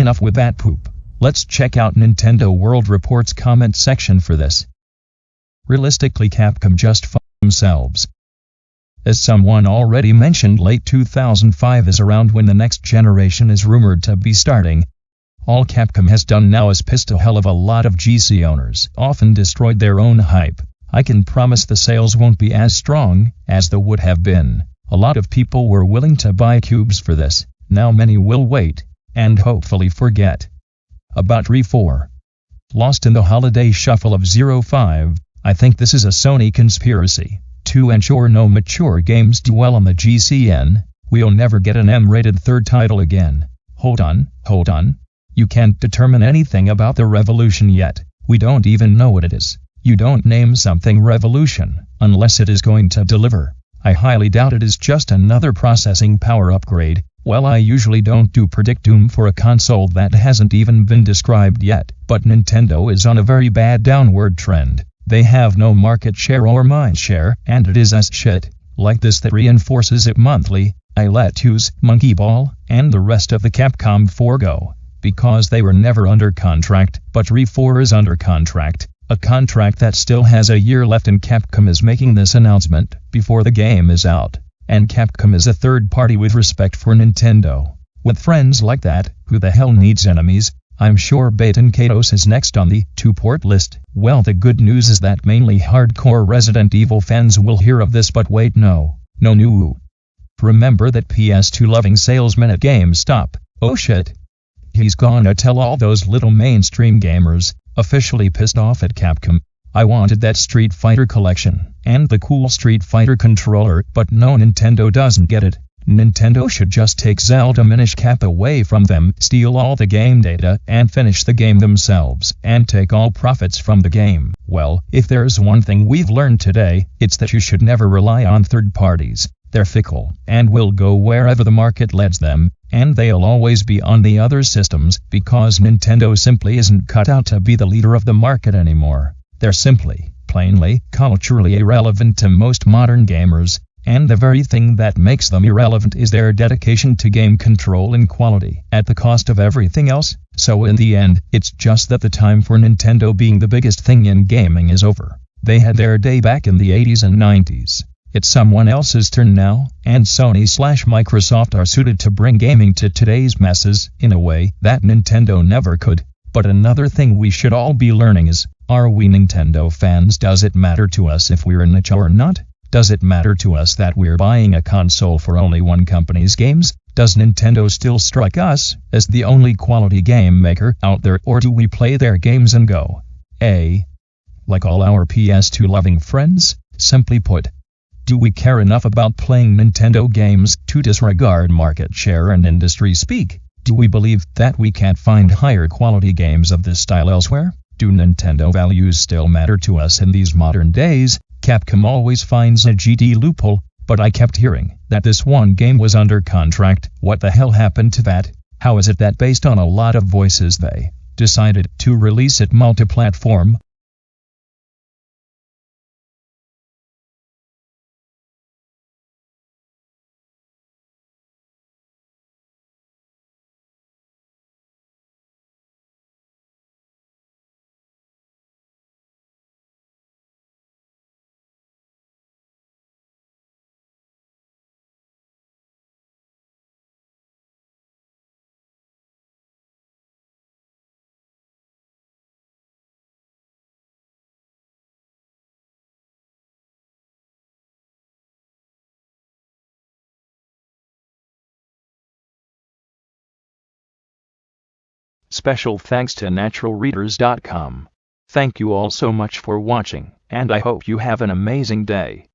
enough with that poop. Let's check out Nintendo World Report's comment section for this. Realistically, Capcom just f***ed themselves. As someone already mentioned, late 2005 is around when the next generation is rumored to be starting. All Capcom has done now is pissed a hell of a lot of GC owners, often destroyed their own hype. I can promise the sales won't be as strong as they would have been. A lot of people were willing to buy cubes for this. Now many will wait, and hopefully forget about RE4. Lost in the holiday shuffle of 05, I think this is a Sony conspiracy to ensure no mature games do well on the GCN. We'll never get an M-rated third title again. Hold on. You can't determine anything about the Revolution yet. We don't even know what it is. You don't name something Revolution unless it is going to deliver. I highly doubt it is just another processing power upgrade. Well, I usually don't do predict doom for a console that hasn't even been described yet, but Nintendo is on a very bad downward trend. They have no market share or mind share, and it is as shit like this that reinforces it monthly. I let use Monkey Ball and the rest of the Capcom forgo, because they were never under contract, but RE4 is under contract. A contract that still has a year left, and Capcom is making this announcement before the game is out. And Capcom is a third party with respect for Nintendo. With friends like that, who the hell needs enemies? I'm sure Baten Kaitos is next on the to-port list. Well, the good news is that mainly hardcore Resident Evil fans will hear of this, but wait, no. Remember that PS2 loving salesman at GameStop? Oh shit. He's gonna tell all those little mainstream gamers, officially pissed off at Capcom. I wanted that Street Fighter collection, and the cool Street Fighter controller, but no, Nintendo doesn't get it. Nintendo should just take Zelda Minish Cap away from them, steal all the game data, and finish the game themselves, and take all profits from the game. Well, if there's one thing we've learned today, it's that you should never rely on third parties. They're fickle, and will go wherever the market leads them, and they'll always be on the other systems, because Nintendo simply isn't cut out to be the leader of the market anymore. They're simply, plainly, culturally irrelevant to most modern gamers, and the very thing that makes them irrelevant is their dedication to game control and quality, at the cost of everything else. So in the end, it's just that the time for Nintendo being the biggest thing in gaming is over. They had their day back in the 80s and 90s. It's someone else's turn now, and Sony/Microsoft are suited to bring gaming to today's masses in a way that Nintendo never could. But another thing we should all be learning is, are we Nintendo fans? Does it matter to us if we're niche or not? Does it matter to us that we're buying a console for only one company's games? Does Nintendo still strike us as the only quality game maker out there, or do we play their games and go, like all our PS2 loving friends? Simply put, do we care enough about playing Nintendo games to disregard market share and industry speak? Do we believe that we can't find higher quality games of this style elsewhere? Do Nintendo values still matter to us in these modern days? Capcom always finds a GD loophole, but I kept hearing that this one game was under contract. What the hell happened to that? How is it that based on a lot of voices they decided to release it multi-platform? Special thanks to naturalreaders.com. Thank you all so much for watching, and I hope you have an amazing day.